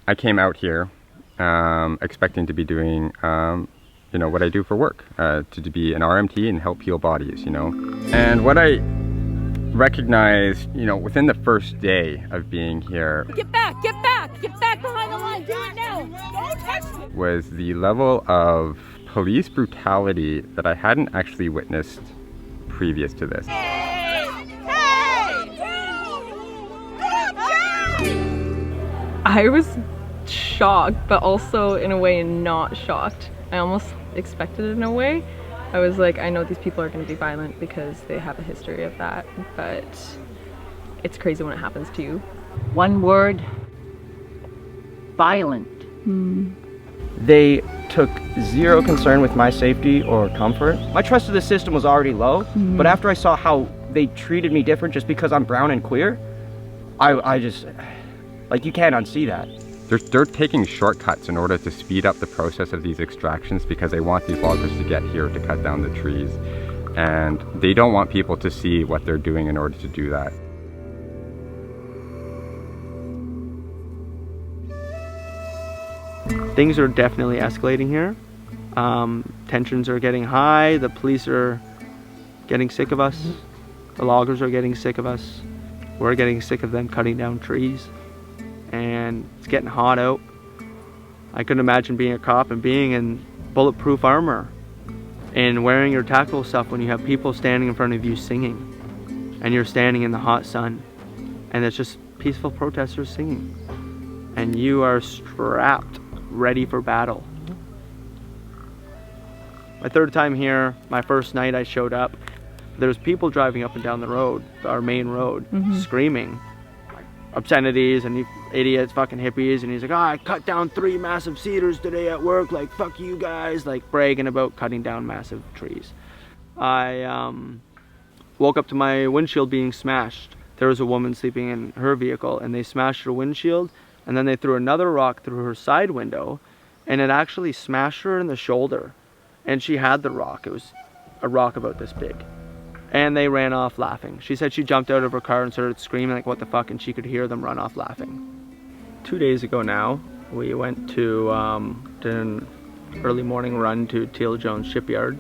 I came out here expecting to be doing you know, what I do for work, to be an RMT and help heal bodies, you know. And what I recognized, you know, within the first day of being here, get back behind the line, do it now, don't touch me, was the level of police brutality that I hadn't actually witnessed previous to this. I was shocked, but also in a way not shocked. I almost expected it in a way. I was like, I know these people are going to be violent because they have a history of that, but it's crazy when it happens to you. One word: violent. They took zero concern with my safety or comfort. My trust of the system was already low, but after I saw how they treated me different just because I'm brown and queer, I just, like, you can't unsee that. They're taking shortcuts in order to speed up the process of these extractions because they want these loggers to get here to cut down the trees. And they don't want people to see what they're doing in order to do that. Things are definitely escalating here. Tensions are getting high. The police are getting sick of us. The loggers are getting sick of us. We're getting sick of them cutting down trees. And it's getting hot out. I couldn't imagine being a cop and being in bulletproof armor and wearing your tactical stuff when you have people standing in front of you singing and you're standing in the hot sun and it's just peaceful protesters singing and you are strapped ready for battle. My third time here, my first night I showed up, there's people driving up and down the road, our main road, screaming obscenities and idiots, fucking hippies, and he's like, oh, I cut down 3 massive cedars today at work, like, fuck you guys, like bragging about cutting down massive trees. I woke up to my windshield being smashed. There was a woman sleeping in her vehicle and they smashed her windshield and then they threw another rock through her side window and it actually smashed her in the shoulder. And she had the rock. It was a rock about this big. And they ran off laughing. She said she jumped out of her car and started screaming like what the fuck, and she could hear them run off laughing. 2 days ago now, we went to an early morning run to Teal Jones shipyard.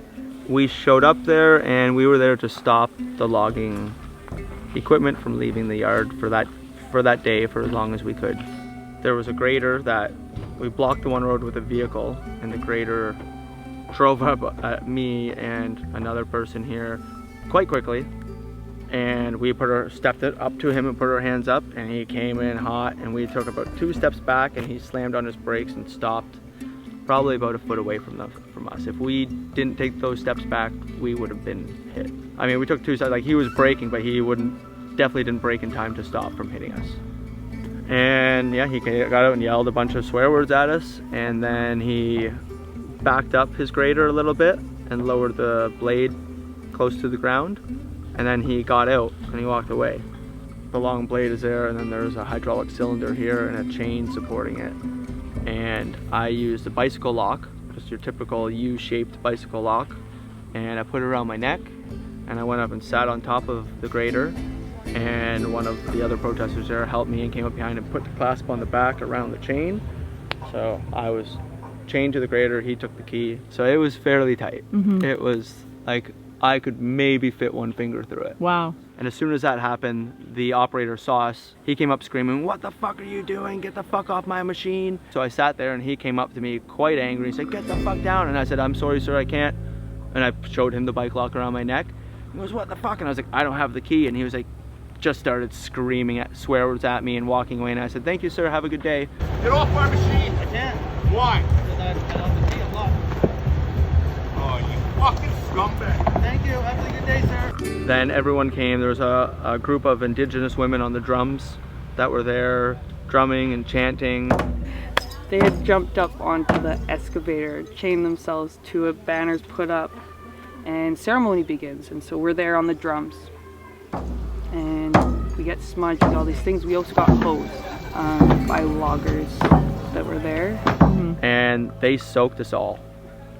We showed up there and we were there to stop the logging equipment from leaving the yard for that day for as long as we could. There was a grader that we blocked the one road with a vehicle, and the grader drove up at me and another person here quite quickly, and we stepped it up to him and put our hands up, and he came in hot, and we took about 2 steps back and he slammed on his brakes and stopped probably about a foot away from us. If we didn't take those steps back, we would have been hit. I mean, we took 2 steps, like he was braking, but he definitely didn't brake in time to stop from hitting us. And yeah, he got out and yelled a bunch of swear words at us, and then he backed up his grader a little bit and lowered the blade close to the ground, and then he got out and he walked away. The long blade is there, and then there's a hydraulic cylinder here and a chain supporting it. And I used a bicycle lock, just your typical U-shaped bicycle lock, and I put it around my neck, and I went up and sat on top of the grader, and one of the other protesters there helped me and came up behind and put the clasp on the back around the chain. So I was chained to the grader, he took the key. So it was fairly tight. It was like I could maybe fit 1 finger through it. Wow. And as soon as that happened, the operator saw us. He came up screaming, what the fuck are you doing? Get the fuck off my machine. So I sat there and he came up to me quite angry. He said, get the fuck down. And I said, I'm sorry, sir, I can't. And I showed him the bike lock around my neck. He goes, what the fuck? And I was like, I don't have the key. And he was like, just started screaming swear words at me and walking away. And I said, thank you, sir, have a good day. Get off my machine. I can't. Why? Because I don't have the key unlocked. Oh, you fucking scumbag. Thank you. Have a good day, sir. Then everyone came. There was a group of indigenous women on the drums that were there drumming and chanting. They had jumped up onto the excavator, chained themselves to it, banners put up, and ceremony begins. And so we're there on the drums. And we get smudged with all these things. We also got hosed by loggers that were there. And they soaked us all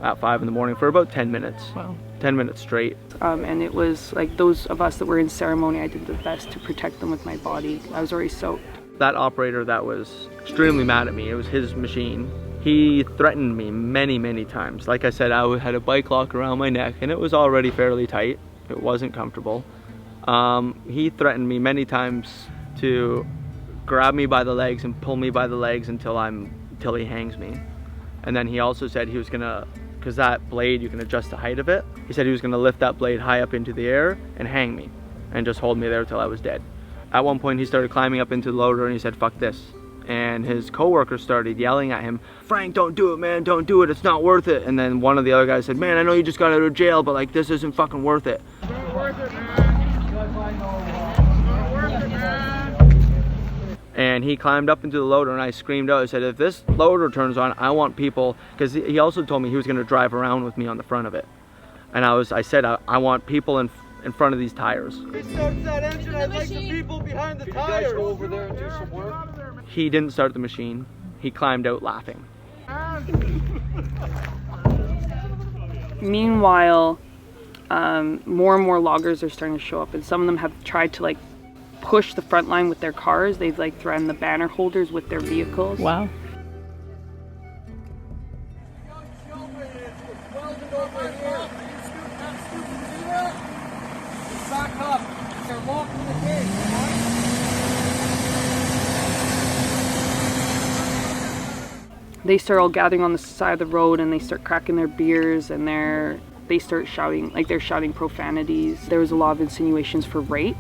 at 5 in the morning for about 10 minutes. Wow. 10 minutes straight. And it was like those of us that were in ceremony, I did the best to protect them with my body. I was already soaked. that operator that was extremely mad at me, it was his machine. He threatened me many times. Like I said, I had a bike lock around my neck and it was already fairly tight. It wasn't comfortable. He threatened me many times to grab me by the legs and pull me by the legs until he hangs me. And then he also said he was gonna, because that blade, you can adjust the height of it. He said he was gonna lift that blade high up into the air and hang me and just hold me there till I was dead. At one point he started climbing up into the loader and he said, "Fuck this." And his coworker started yelling at him, "Frank, don't do it, man, don't do it, it's not worth it." And then one of the other guys said, "Man, I know you just got out of jail, but like, this isn't fucking worth it." And he climbed up into the loader and I screamed out, I said, "If this loader turns on, I want people," because he also told me he was gonna drive around with me on the front of it. And I said, I want people in front of these tires. If he starts that engine, I'd like the people behind the tires. You guys go over there and do some work. He didn't start the machine. He climbed out laughing. Meanwhile, more and more loggers are starting to show up, and some of them have tried to like push the front line with their cars. They've like threatened the banner holders with their vehicles. Wow. Back up. They're locking the gate. They start all gathering on the side of the road and they start cracking their beers and they start shouting, like they're shouting profanities. There was a lot of insinuations for rape.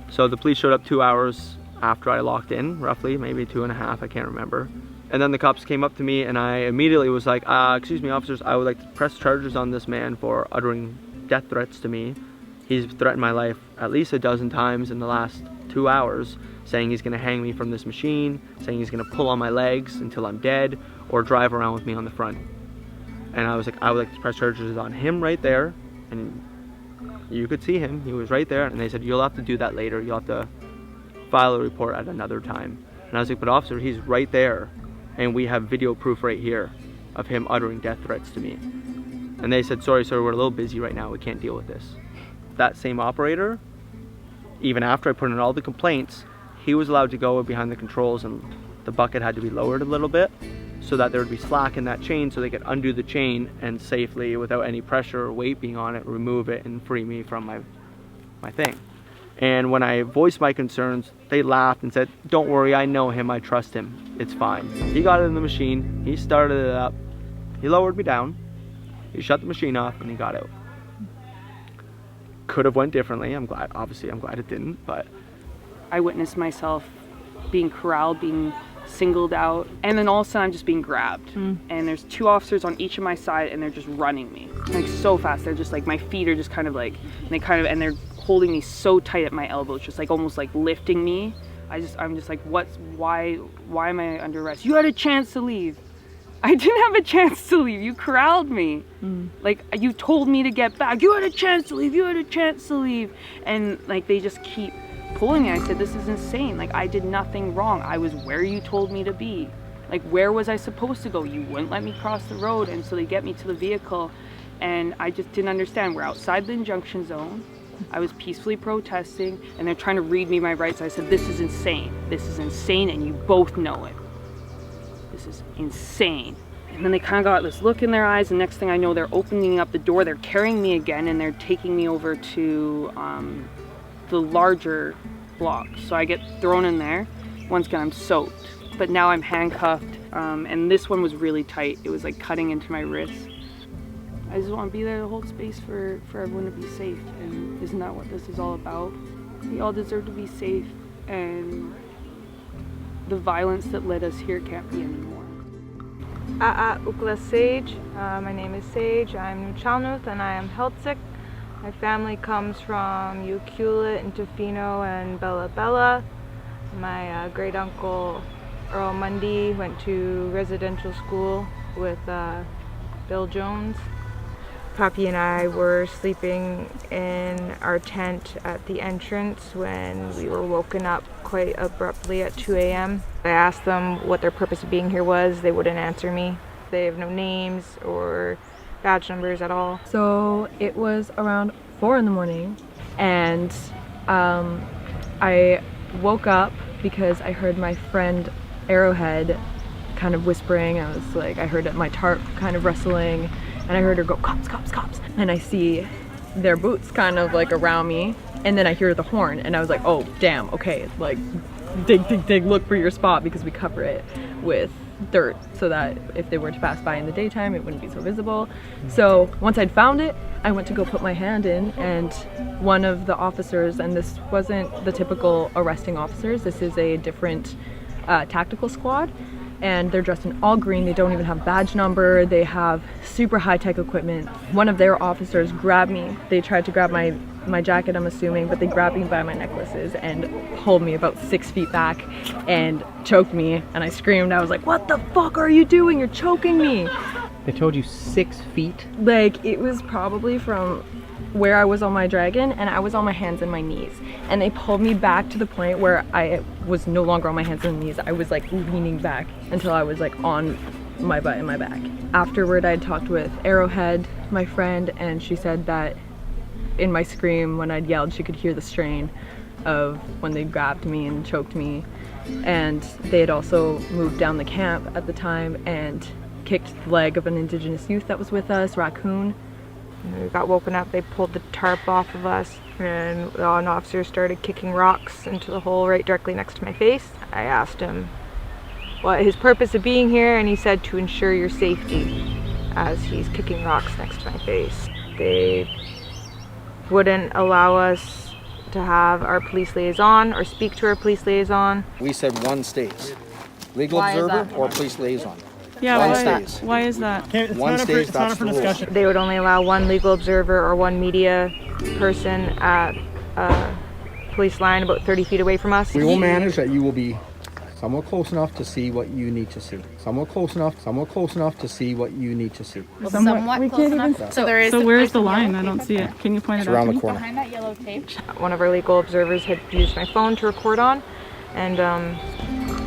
So the police showed up 2 hours after I locked in, roughly, maybe 2.5, I can't remember. And then the cops came up to me and I immediately was like, "Excuse me, officers, I would like to press charges on this man for uttering death threats to me. He's threatened my life at least a dozen times in the last 2 hours, saying he's gonna hang me from this machine, saying he's gonna pull on my legs until I'm dead, or drive around with me on the front." And I was like, I would like to press charges on him right there. And you could see him, he was right there. And they said, "You'll have to do that later. You'll have to file a report at another time." And I was like, "But officer, he's right there. And we have video proof right here of him uttering death threats to me." And they said, "Sorry, sir, we're a little busy right now. We can't deal with this." That same operator, even after I put in all the complaints, he was allowed to go behind the controls and the bucket had to be lowered a little bit so that there would be slack in that chain so they could undo the chain and safely, without any pressure or weight being on it, remove it and free me from my thing. And when I voiced my concerns, they laughed and said, "Don't worry, I know him, I trust him, it's fine." He got in the machine, he started it up, he lowered me down, he shut the machine off and he got out. Could have went differently, obviously I'm glad it didn't, but. I witnessed myself being corralled, being singled out, and then all of a sudden I'm just being grabbed. And there's 2 officers on each of my side and they're just running me. Like so fast, they're just like, my feet are just kind of like, and they're holding me so tight at my elbows, just like almost like lifting me. I'm just like, why am I under arrest? You had a chance to leave. I didn't have a chance to leave. You corralled me. Like, you told me to get back. You had a chance to leave. You had a chance to leave. And like, they just keep pulling me. I said, "This is insane. Like, I did nothing wrong. I was where you told me to be. Like, where was I supposed to go? You wouldn't let me cross the road." And so they get me to the vehicle and I just didn't understand. We're outside the injunction zone. I was peacefully protesting and they're trying to read me my rights. I said, "This is insane. This is insane and you both know it. This is insane." And then they kind of got this look in their eyes, and next thing I know, they're opening up the door, they're carrying me again, and they're taking me over to the larger block. So I get thrown in there. Once again, I'm soaked, but now I'm handcuffed, and this one was really tight. It was like cutting into my wrist. I just want to be there to hold space for everyone to be safe, and isn't that what this is all about? We all deserve to be safe, and the violence that led us here can't be anymore. Ukla Sage. My name is Sage. I'm Nuchalnuth and I am Heltzik. My family comes from Ucluelet, Intofino, and Bella Bella. My great uncle Earl Mundy went to residential school with Bill Jones. Papi and I were sleeping in our tent at the entrance when we were woken up quite abruptly at 2 a.m. I asked them what their purpose of being here was. They wouldn't answer me. They have no names or badge numbers at all. So it was around 4 in the morning and I woke up because I heard my friend Arrowhead kind of whispering. I was like, I heard my tarp kind of rustling, and I heard her go, cops, cops, cops. And I see their boots kind of like around me, and then I hear the horn, and I was like, oh damn, okay, like dig, dig, dig, look for your spot, because we cover it with dirt so that if they were to pass by in the daytime, it wouldn't be so visible. So once I'd found it, I went to go put my hand in, and one of the officers, and this wasn't the typical arresting officers, this is a different tactical squad, and they're dressed in all green. They don't even have badge number. They have super high-tech equipment. One of their officers grabbed me. They tried to grab my jacket, I'm assuming, but they grabbed me by my necklaces and pulled me about 6 feet back and choked me, and I screamed. I was like, what the fuck are you doing? You're choking me. They told you 6 feet? Like, it was probably from where I was on my dragon, and I was on my hands and my knees, and they pulled me back to the point where I was no longer on my hands and knees. I was like leaning back until I was like on my butt and my back. Afterward, I talked with Arrowhead, my friend, and she said that in my scream, when I'd yelled, she could hear the strain of when they grabbed me and choked me. And they had also moved down the camp at the time and kicked the leg of an Indigenous youth that was with us, Raccoon. We got woken up, they pulled the tarp off of us, and an officer started kicking rocks into the hole right directly next to my face. I asked him what his purpose of being here, and he said to ensure your safety, as he's kicking rocks next to my face. They wouldn't allow us to have our police liaison or speak to our police liaison. We said one stays. Legal observer or police liaison. Yeah, one why, stays. why is that? One stays, that's the rule. They would only allow one legal observer or one media person at a police line about 30 feet away from us. We will manage that you will be somewhat close enough to see what you need to see. Somewhat close enough to see what you need to see. Somewhat close enough. So there is. So where's the line? I don't see it. Can you point it out? Around the corner. Behind that yellow tape. One of our legal observers had used my phone to record on, and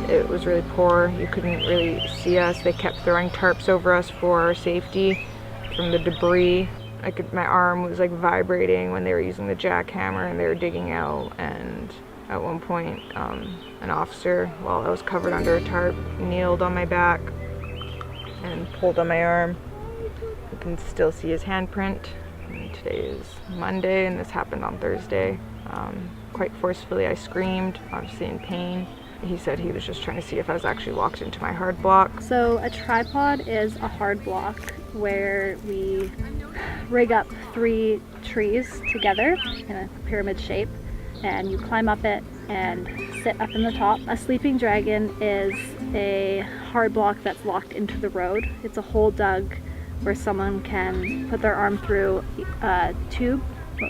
it was really poor. You couldn't really see us. They kept throwing tarps over us for our safety from the debris. My arm was like vibrating when they were using the jackhammer and they were digging out. And at one point, an officer, while I was covered under a tarp, kneeled on my back and pulled on my arm. You can still see his handprint. And today is Monday, and this happened on Thursday. Quite forcefully, I screamed, obviously in pain. He said he was just trying to see if I was actually locked into my hard block. So a tripod is a hard block where we rig up 3 trees together in a pyramid shape, and you climb up it and sit up in the top. A sleeping dragon is a hard block that's locked into the road. It's a hole dug where someone can put their arm through a tube,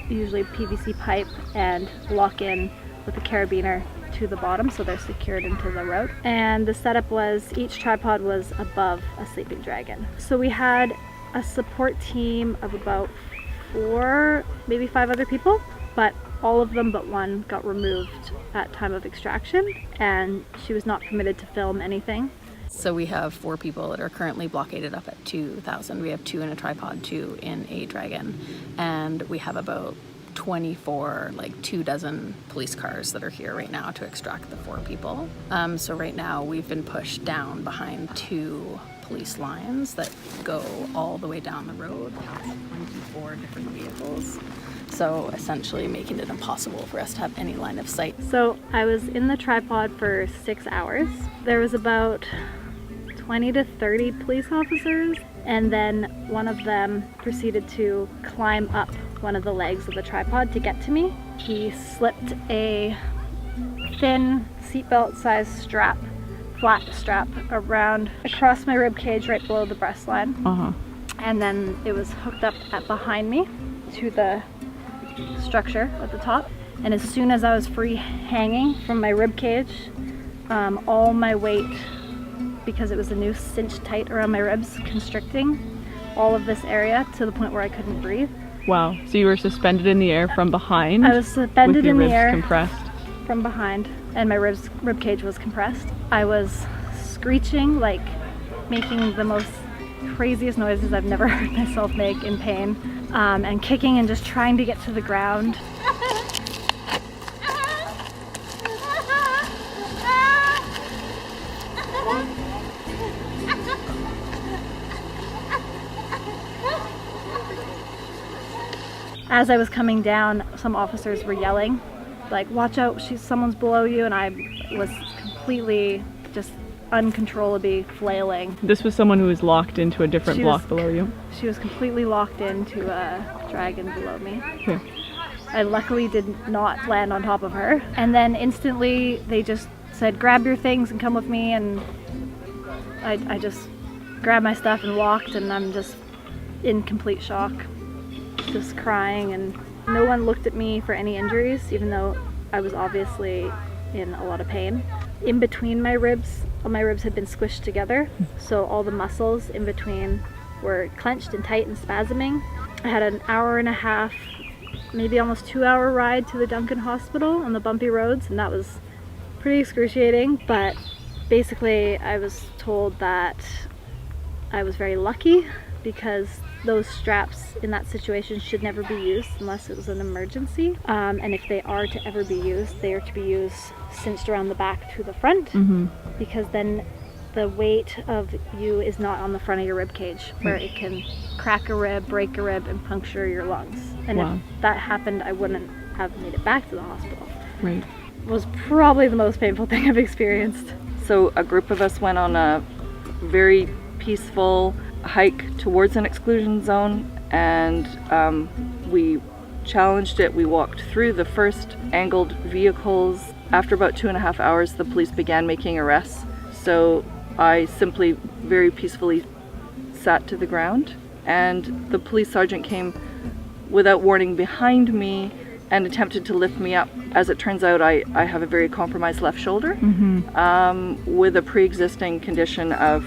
usually PVC pipe, and lock in with a carabiner to the bottom so they're secured into the road. And the setup was each tripod was above a sleeping dragon. So we had a support team of about 4, maybe 5 other people, but all of them but one got removed at time of extraction, and she was not permitted to film anything. So we have 4 people that are currently blockaded up at 2,000. We have 2 in a tripod, 2 in a dragon, and we have about 24, like 24 police cars that are here right now to extract the 4 people. So right now we've been pushed down behind 2 police lines that go all the way down the road, past 24 different vehicles. So essentially making it impossible for us to have any line of sight. So I was in the tripod for 6 hours. There was about 20 to 30 police officers, and then one of them proceeded to climb up one of the legs of the tripod to get to me. He slipped a thin seatbelt sized strap, flat strap, across my rib cage right below the breast line. And then it was hooked up behind me to the structure at the top. And as soon as I was free hanging from my rib cage, all my weight, because it was a noose cinched tight around my ribs, constricting all of this area to the point where I couldn't breathe. Wow, so you were suspended in the air from behind? I was suspended in the air compressed from behind, and my rib cage was compressed. I was screeching, like making the most craziest noises I've never heard myself make in pain, and kicking and just trying to get to the ground. As I was coming down, some officers were yelling, like, watch out, someone's below you, and I was completely just uncontrollably flailing. This was someone who was locked into a different block below you? She was completely locked into a dragon below me. Okay. I luckily did not land on top of her. And then instantly they just said, grab your things and come with me, and I just grabbed my stuff and walked, and I'm just in complete shock, just crying, and no one looked at me for any injuries, even though I was obviously in a lot of pain. In between my ribs had been squished together, so all the muscles in between were clenched and tight and spasming. I had an hour and a half, maybe almost 2-hour ride to the Duncan Hospital on the bumpy roads, and that was pretty excruciating, but basically I was told that I was very lucky because those straps in that situation should never be used unless it was an emergency. And if they are to ever be used, they are to be used cinched around the back to the front, because then the weight of you is not on the front of your rib cage, where it can crack a rib, break a rib, and puncture your lungs. And if that happened, I wouldn't have made it back to the hospital. Right. It was probably the most painful thing I've experienced. So a group of us went on a very peaceful hike towards an exclusion zone, and we challenged it. We walked through the first angled vehicles. After about 2.5 hours, the police began making arrests. So I simply very peacefully sat to the ground, and the police sergeant came without warning behind me and attempted to lift me up. As it turns out, I have a very compromised left shoulder with a pre-existing condition of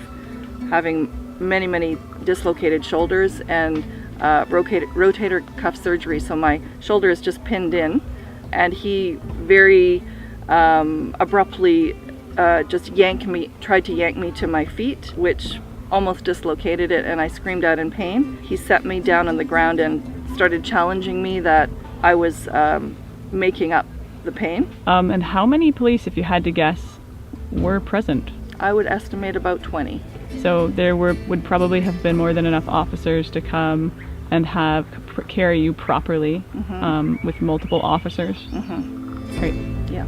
having many dislocated shoulders and rotator cuff surgery. So my shoulder is just pinned in, and he very abruptly just tried to yank me to my feet, which almost dislocated it, and I screamed out in pain. He set me down on the ground and started challenging me that I was making up the pain. And how many police, if you had to guess, were present? I would estimate about 20. So there would probably have been more than enough officers to come and carry you properly with multiple officers. Right. Yeah.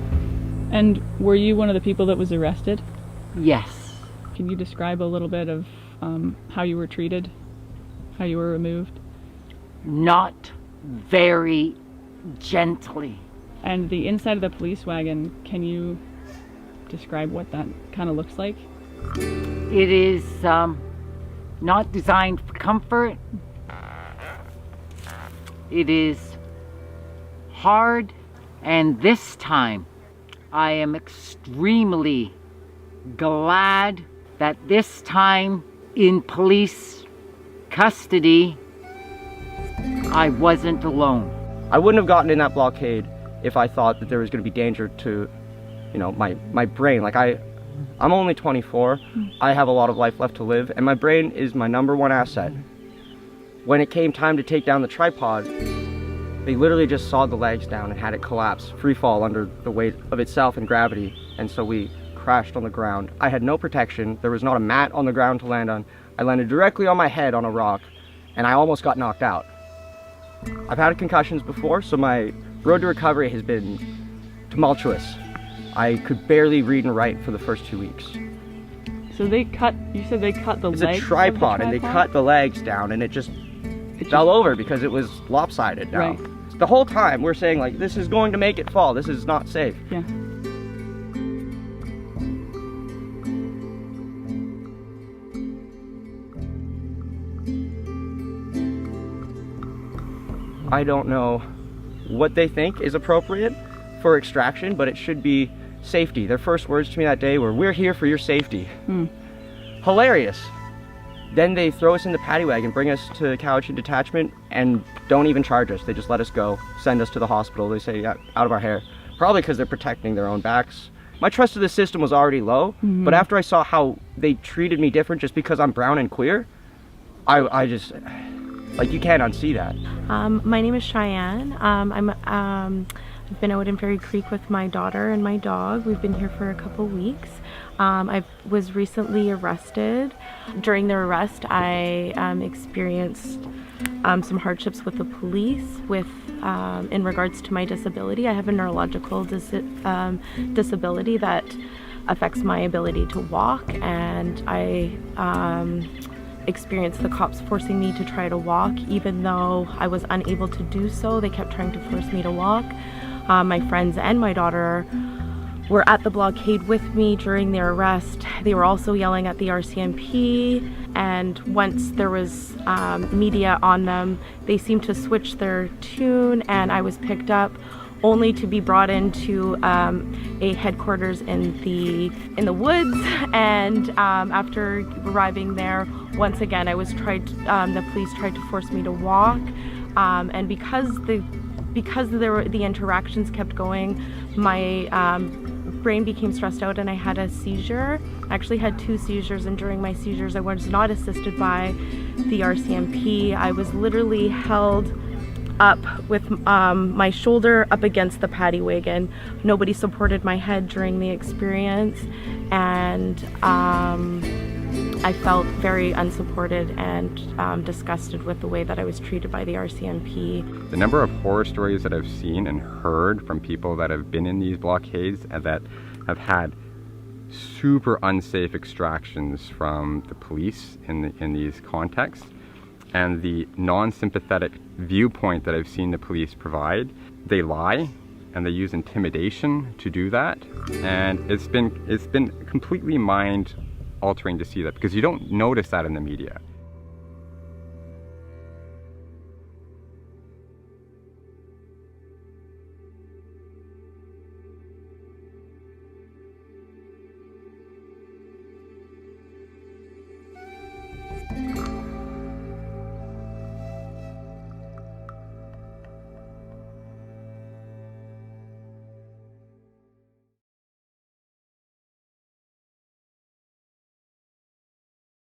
And were you one of the people that was arrested? Yes. Can you describe a little bit of how you were treated, how you were removed? Not very gently. And the inside of the police wagon, can you describe what that kind of looks like? It is not designed for comfort. It is hard, and this time I am extremely glad that this time in police custody I wasn't alone. I wouldn't have gotten in that blockade if I thought that there was going to be danger to, you know, my brain. Like I'm only 24, I have a lot of life left to live, and my brain is my #1 asset. When it came time to take down the tripod, they literally just sawed the legs down and had it collapse, free fall under the weight of itself and gravity, and so we crashed on the ground. I had no protection, there was not a mat on the ground to land on. I landed directly on my head on a rock, and I almost got knocked out. I've had concussions before, so my road to recovery has been tumultuous. I could barely read and write for the first 2 weeks. So you said they cut the legs? It's a tripod, and they cut the legs down, and it fell over because it was lopsided now. Right. The whole time we're saying, like, this is going to make it fall, this is not safe. Yeah. I don't know what they think is appropriate for extraction, but it should be safety. Their first words to me that day were, "We're here for your safety." Hilarious. Then they throw us in the paddy wagon, bring us to Cowichan Detachment, and don't even charge us. They just let us go, send us to the hospital. They say, yeah, out of our hair. Probably because they're protecting their own backs. My trust of the system was already low, but after I saw how they treated me different just because I'm brown and queer, I just, like, you can't unsee that. My name is Cheyenne. I've been out in Fairy Creek with my daughter and my dog. We've been here for a couple weeks. I was recently arrested. During the arrest, I experienced some hardships with the police in regards to my disability. I have a neurological disability that affects my ability to walk, and I experienced the cops forcing me to try to walk. Even though I was unable to do so, they kept trying to force me to walk. My friends and my daughter were at the blockade with me during their arrest. They were also yelling at the RCMP, and once there was media on them, they seemed to switch their tune, and I was picked up only to be brought into a headquarters in the woods. And after arriving there, once again, the police tried to force me to walk, and because the interactions kept going, my brain became stressed out and I had a seizure. I actually had 2 seizures, and during my seizures I was not assisted by the RCMP. I was literally held up with my shoulder up against the paddy wagon. Nobody supported my head during the experience, and I felt very unsupported and disgusted with the way that I was treated by the RCMP. The number of horror stories that I've seen and heard from people that have been in these blockades and that have had super unsafe extractions from the police in these contexts, and the non-sympathetic viewpoint that I've seen the police provide. They lie and they use intimidation to do that, and it's been completely mind altering to see that, because you don't notice that in the media.